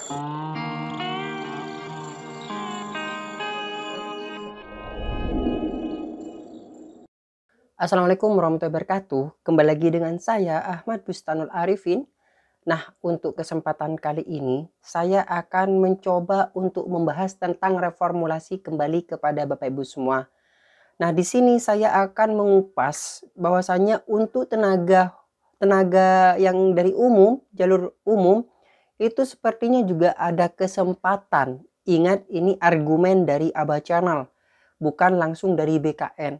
Assalamualaikum warahmatullahi wabarakatuh. Kembali lagi dengan saya Ahmad Bustanul Arifin. Nah, untuk kesempatan kali ini saya akan mencoba untuk membahas tentang reformulasi kembali kepada Bapak Ibu semua. Nah, di sini saya akan mengupas bahwasanya untuk tenaga yang dari umum, jalur umum itu sepertinya juga ada kesempatan. Ingat, ini argumen dari Aba Channel, bukan langsung dari BKN.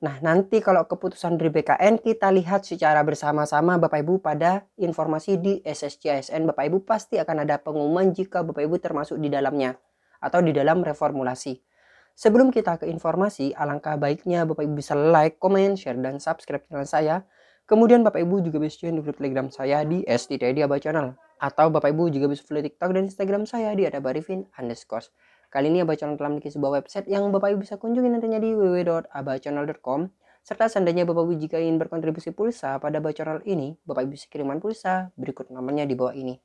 Nah, nanti kalau keputusan dari BKN kita lihat secara bersama-sama Bapak Ibu pada informasi di SSC-ASN. Bapak Ibu pasti akan ada pengumuman jika Bapak Ibu termasuk di dalamnya atau di dalam reformulasi. Sebelum kita ke informasi, alangkah baiknya Bapak Ibu bisa like, comment, share, dan subscribe channel saya. Kemudian Bapak Ibu juga bisa join di grup Telegram saya di @aba channel. Atau Bapak Ibu juga bisa follow TikTok dan Instagram saya di @abarifin_. Kali ini Aba Channel telah memiliki sebuah website yang Bapak Ibu bisa kunjungi nantinya di www.abachannel.com. Serta seandainya Bapak Ibu jika ingin berkontribusi pulsa pada Aba Channel ini, Bapak Ibu bisa kiriman pulsa berikut nomornya di bawah ini.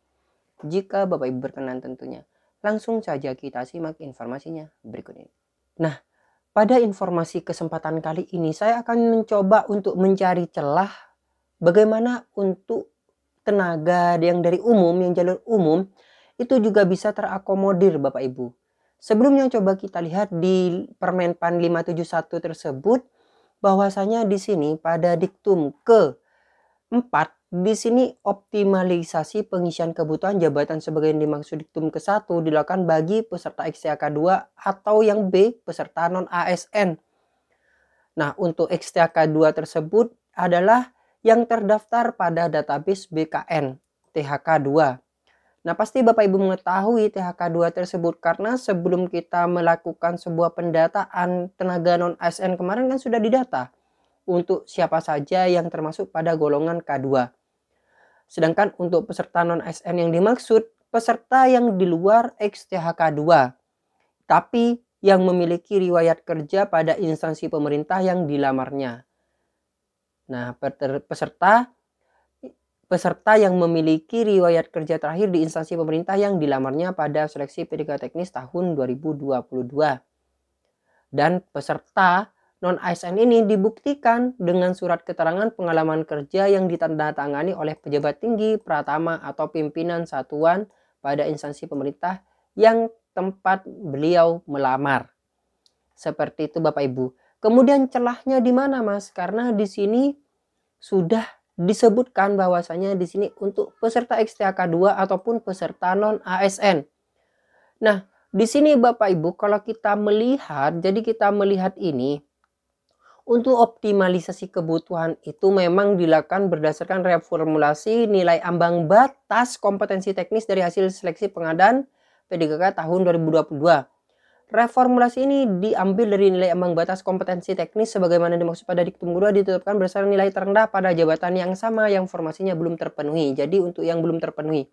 Jika Bapak Ibu berkenan tentunya. Langsung saja kita simak informasinya berikut ini. Nah, pada informasi kesempatan kali ini saya akan mencoba untuk mencari celah bagaimana untuk tenaga yang dari umum, yang jalur umum itu juga bisa terakomodir Bapak Ibu. Sebelumnya coba kita lihat di Permenpan 571 tersebut bahwasanya di sini pada diktum ke-4 di sini optimalisasi pengisian kebutuhan jabatan sebagai yang dimaksud diktum ke-1 dilakukan bagi peserta XTK 2 atau yang B peserta non ASN. Nah, untuk XTK 2 tersebut adalah yang terdaftar pada database BKN THK 2. Nah, pasti Bapak Ibu mengetahui THK 2 tersebut karena sebelum kita melakukan sebuah pendataan tenaga non ASN kemarin kan sudah didata untuk siapa saja yang termasuk pada golongan K2. Sedangkan untuk peserta non ASN yang dimaksud peserta yang di luar XTHK 2 tapi yang memiliki riwayat kerja pada instansi pemerintah yang dilamarnya. Nah, peserta yang memiliki riwayat kerja terakhir di instansi pemerintah yang dilamarnya pada seleksi P3 teknis tahun 2022. Dan peserta non-ASN ini dibuktikan dengan surat keterangan pengalaman kerja yang ditandatangani oleh pejabat tinggi, pratama atau pimpinan satuan pada instansi pemerintah yang tempat beliau melamar. Seperti itu Bapak Ibu. Kemudian celahnya di mana Mas? Karena di sini sudah disebutkan bahwasanya di sini untuk peserta XTK 2 ataupun peserta non ASN. Nah, di sini Bapak Ibu kalau kita melihat, jadi kita melihat ini untuk optimalisasi kebutuhan itu memang dilakukan berdasarkan reformulasi nilai ambang batas kompetensi teknis dari hasil seleksi pengadaan P3K tahun 2022. Reformulasi ini diambil dari nilai ambang batas kompetensi teknis sebagaimana dimaksud pada diktum kedua ditetapkan berdasarkan nilai terendah pada jabatan yang sama yang formasinya belum terpenuhi. Jadi untuk yang belum terpenuhi.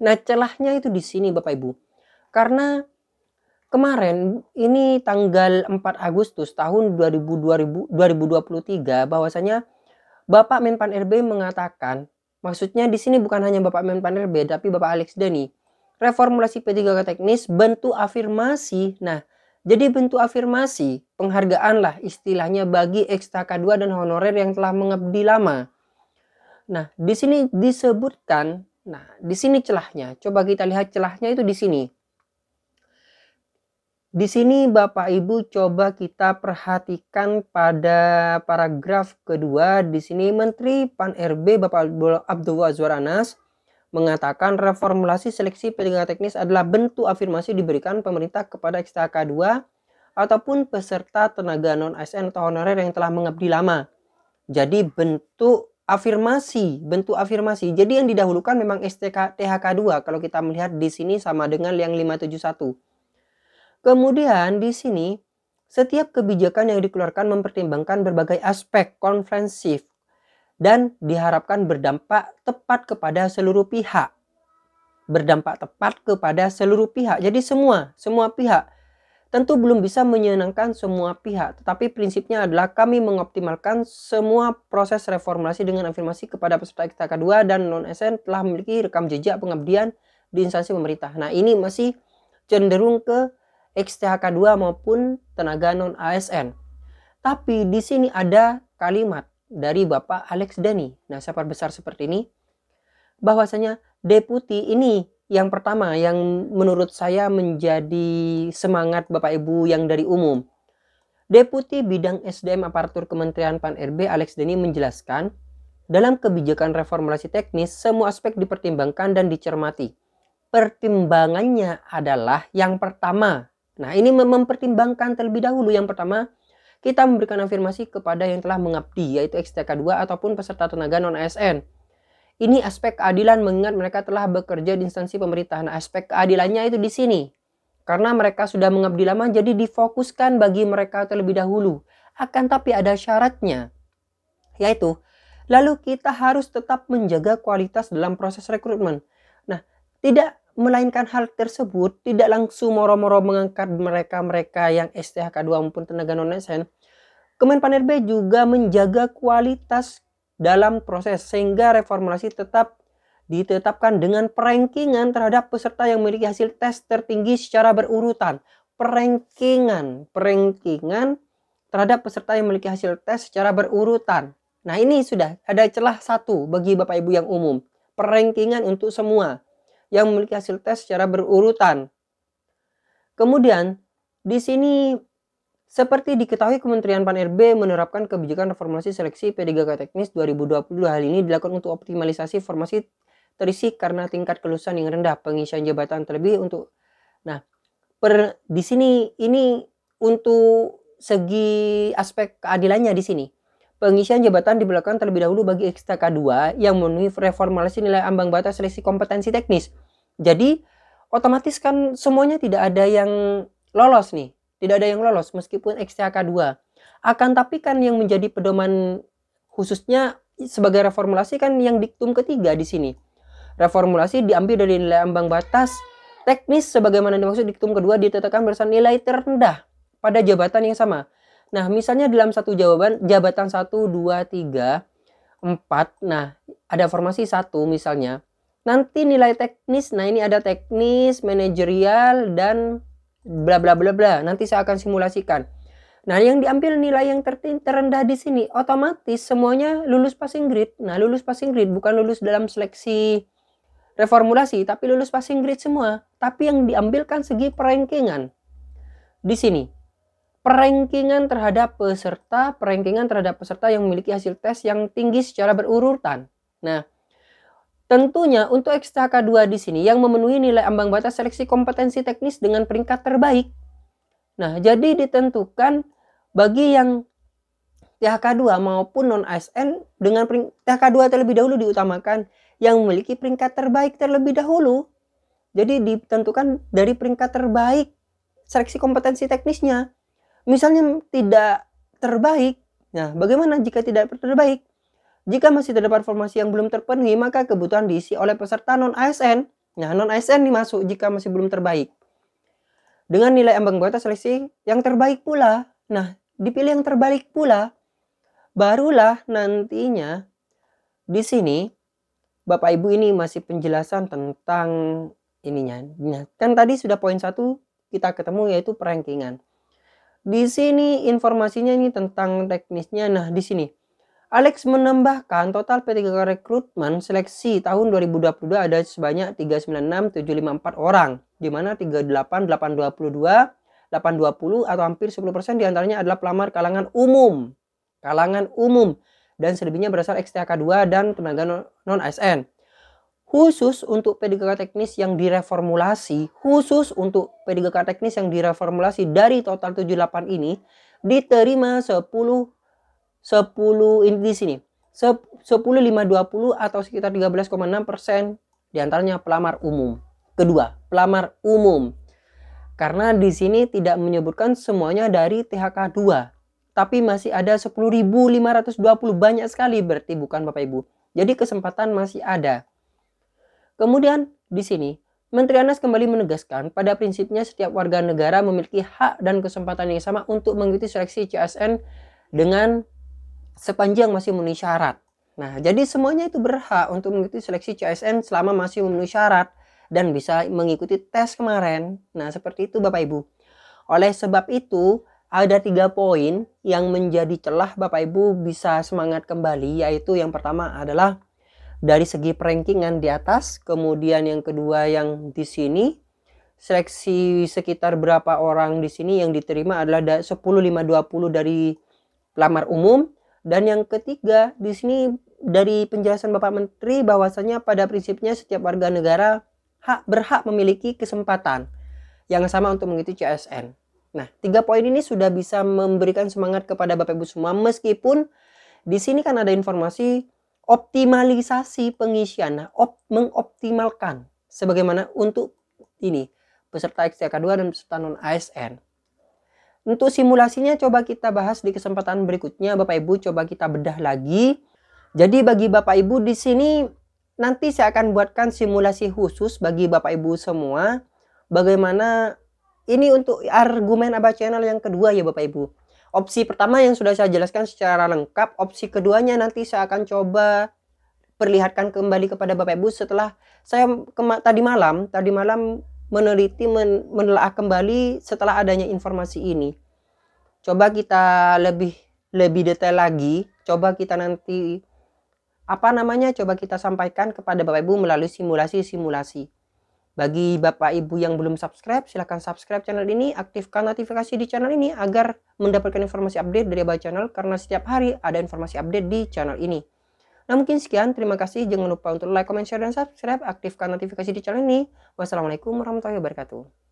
Nah, celahnya itu di sini Bapak Ibu. Karena kemarin ini tanggal 4 Agustus tahun 2023 bahwasanya Bapak Menpan RB mengatakan, maksudnya di sini bukan hanya Bapak Menpan RB tapi Bapak Alex Deni. Reformulasi P3K teknis bentuk afirmasi. Nah, jadi bentuk afirmasi penghargaan lah istilahnya bagi XTK 2 dan honorer yang telah mengabdi lama. Nah, di sini disebutkan, nah di sini celahnya. Coba kita lihat celahnya itu di sini. Di sini Bapak Ibu coba kita perhatikan pada paragraf kedua. Di sini Menteri Pan RB Bapak Abdul Azwar Anas mengatakan reformulasi seleksi P3K teknis adalah bentuk afirmasi diberikan pemerintah kepada XTK 2 ataupun peserta tenaga non ASN atau honorer yang telah mengabdi lama. Jadi bentuk afirmasi. Jadi yang didahulukan memang THK 2 kalau kita melihat di sini sama dengan yang 571. Kemudian di sini setiap kebijakan yang dikeluarkan mempertimbangkan berbagai aspek komprehensif dan diharapkan berdampak tepat kepada seluruh pihak. Jadi semua pihak. Tentu belum bisa menyenangkan semua pihak, tetapi prinsipnya adalah kami mengoptimalkan semua proses reformulasi dengan afirmasi kepada peserta XTK 2 dan non-ASN telah memiliki rekam jejak pengabdian di instansi pemerintah. Nah, ini masih cenderung ke XTHK2 maupun tenaga non ASN. Tapi di sini ada kalimat dari Bapak Alex Dani. Nah, sapar besar seperti ini, bahwasanya deputi ini yang pertama yang menurut saya menjadi semangat Bapak Ibu yang dari umum. Deputi Bidang SDM Aparatur Kementerian Pan-RB Alex Dani menjelaskan, dalam kebijakan reformulasi teknis, semua aspek dipertimbangkan dan dicermati. Pertimbangannya adalah yang pertama. Nah, ini mempertimbangkan terlebih dahulu. Yang pertama, kita memberikan afirmasi kepada yang telah mengabdi, yaitu XTK2 ataupun peserta tenaga non-ASN. Ini aspek keadilan mengingat mereka telah bekerja di instansi pemerintah. Nah, aspek keadilannya itu di sini. Karena mereka sudah mengabdi lama, jadi difokuskan bagi mereka terlebih dahulu. Akan tapi ada syaratnya, yaitu lalu kita harus tetap menjaga kualitas dalam proses rekrutmen. Nah, tidak melainkan hal tersebut, tidak langsung moro-moro mengangkat mereka-mereka yang STHK2 maupun tenaga non-ASN. Kemenpan-RB juga menjaga kualitas dalam proses sehingga reformulasi tetap ditetapkan dengan perankingan terhadap peserta yang memiliki hasil tes tertinggi secara berurutan. Perankingan terhadap peserta yang memiliki hasil tes secara berurutan. Nah, ini sudah ada celah satu bagi Bapak Ibu yang umum. Perankingan untuk semua yang memiliki hasil tes secara berurutan. Kemudian di sini seperti diketahui Kementerian Pan-RB menerapkan kebijakan reformulasi seleksi P3K teknis 2022. Hal ini dilakukan untuk optimalisasi formasi terisi karena tingkat kelulusan yang rendah, pengisian jabatan terlebih untuk. Nah, di sini ini untuk segi aspek keadilannya di sini. Pengisian jabatan diberlakukan terlebih dahulu bagi XTK2 yang memenuhi reformulasi nilai ambang batas seleksi kompetensi teknis. Jadi otomatis kan semuanya tidak ada yang lolos nih. Tidak ada yang lolos meskipun XTK2. Akan tapi kan yang menjadi pedoman khususnya sebagai reformulasi kan yang diktum ketiga di sini. Reformulasi diambil dari nilai ambang batas teknis sebagaimana dimaksud diktum kedua ditetapkan berdasarkan nilai terendah pada jabatan yang sama. Nah, misalnya dalam satu jabatan 1, 2, 3, 4. Nah, ada formasi 1 misalnya. Nanti nilai teknis, nah ini ada teknis, manajerial, dan bla bla bla bla. Nanti saya akan simulasikan. Nah, yang diambil nilai yang terendah di sini, otomatis semuanya lulus passing grade. Nah, lulus passing grade bukan lulus dalam seleksi reformulasi, tapi lulus passing grade semua. Tapi yang diambilkan segi perankingan. Di sini, perankingan terhadap peserta yang memiliki hasil tes yang tinggi secara berurutan. Nah, tentunya untuk XTHK2 di sini yang memenuhi nilai ambang batas seleksi kompetensi teknis dengan peringkat terbaik. Nah, jadi ditentukan bagi yang THK2 maupun non-ASN dengan THK2 terlebih dahulu diutamakan yang memiliki peringkat terbaik terlebih dahulu. Jadi ditentukan dari peringkat terbaik seleksi kompetensi teknisnya. Misalnya tidak terbaik. Nah, bagaimana jika tidak terbaik? Jika masih terdapat formasi yang belum terpenuhi, maka kebutuhan diisi oleh peserta non-ASN. Nah, non-ASN dimasuk jika masih belum terbaik. Dengan nilai ambang batas seleksi yang terbaik pula. Nah, dipilih yang terbaik pula. Barulah nantinya di sini Bapak Ibu ini masih penjelasan tentang ininya. Nah, kan tadi sudah poin 1 kita ketemu yaitu perankingan. Di sini informasinya ini tentang teknisnya. Nah, di sini Alex menambahkan total P3K rekrutmen seleksi tahun 2022 ada sebanyak 396.754 orang, di mana 38.822, 820 atau hampir 10% diantaranya adalah pelamar kalangan umum, dan selebihnya berasal XTHK2 dan tenaga non-ASN. Khusus untuk P3K teknis yang direformulasi, dari total 78 ini diterima 10 ini di sini 10.520 atau sekitar 13,6% diantaranya pelamar umum. Kedua, pelamar umum. Karena di sini tidak menyebutkan semuanya dari THK2, tapi masih ada 10.520, banyak sekali berarti bukan Bapak Ibu. Jadi kesempatan masih ada. Kemudian di sini Menteri Anas kembali menegaskan pada prinsipnya setiap warga negara memiliki hak dan kesempatan yang sama untuk mengikuti seleksi CSN dengan sepanjang masih memenuhi syarat. Nah, jadi semuanya itu berhak untuk mengikuti seleksi CSN selama masih memenuhi syarat. dan bisa mengikuti tes kemarin. Nah, seperti itu Bapak Ibu. Oleh sebab itu, ada 3 poin yang menjadi celah Bapak Ibu bisa semangat kembali, yaitu yang pertama adalah dari segi perankingan di atas, kemudian yang kedua yang di sini seleksi sekitar berapa orang di sini yang diterima adalah 10, 5, 20 dari pelamar umum, dan yang ketiga di sini dari penjelasan Bapak Menteri bahwasanya pada prinsipnya setiap warga negara berhak memiliki kesempatan yang sama untuk mengikuti CSN. Nah, 3 poin ini sudah bisa memberikan semangat kepada Bapak Ibu semua, meskipun di sini kan ada informasi optimalisasi pengisian, mengoptimalkan sebagaimana untuk ini peserta XTK2 dan peserta non ASN. Untuk simulasinya coba kita bahas di kesempatan berikutnya Bapak Ibu, coba kita bedah lagi. Jadi bagi Bapak Ibu di sini nanti saya akan buatkan simulasi khusus bagi Bapak Ibu semua. Bagaimana ini untuk argumen Abah Channel yang kedua ya Bapak Ibu. Opsi pertama yang sudah saya jelaskan secara lengkap, opsi keduanya nanti saya akan coba perlihatkan kembali kepada Bapak Ibu setelah saya tadi malam meneliti, menelaah kembali setelah adanya informasi ini. Coba kita lebih detail lagi, coba kita nanti coba kita sampaikan kepada Bapak Ibu melalui simulasi-simulasi. Bagi Bapak Ibu yang belum subscribe, silahkan subscribe channel ini, aktifkan notifikasi di channel ini agar mendapatkan informasi update dari Abah Channel, karena setiap hari ada informasi update di channel ini. Nah, mungkin sekian, terima kasih, jangan lupa untuk like, comment, share, dan subscribe, aktifkan notifikasi di channel ini. Wassalamualaikum warahmatullahi wabarakatuh.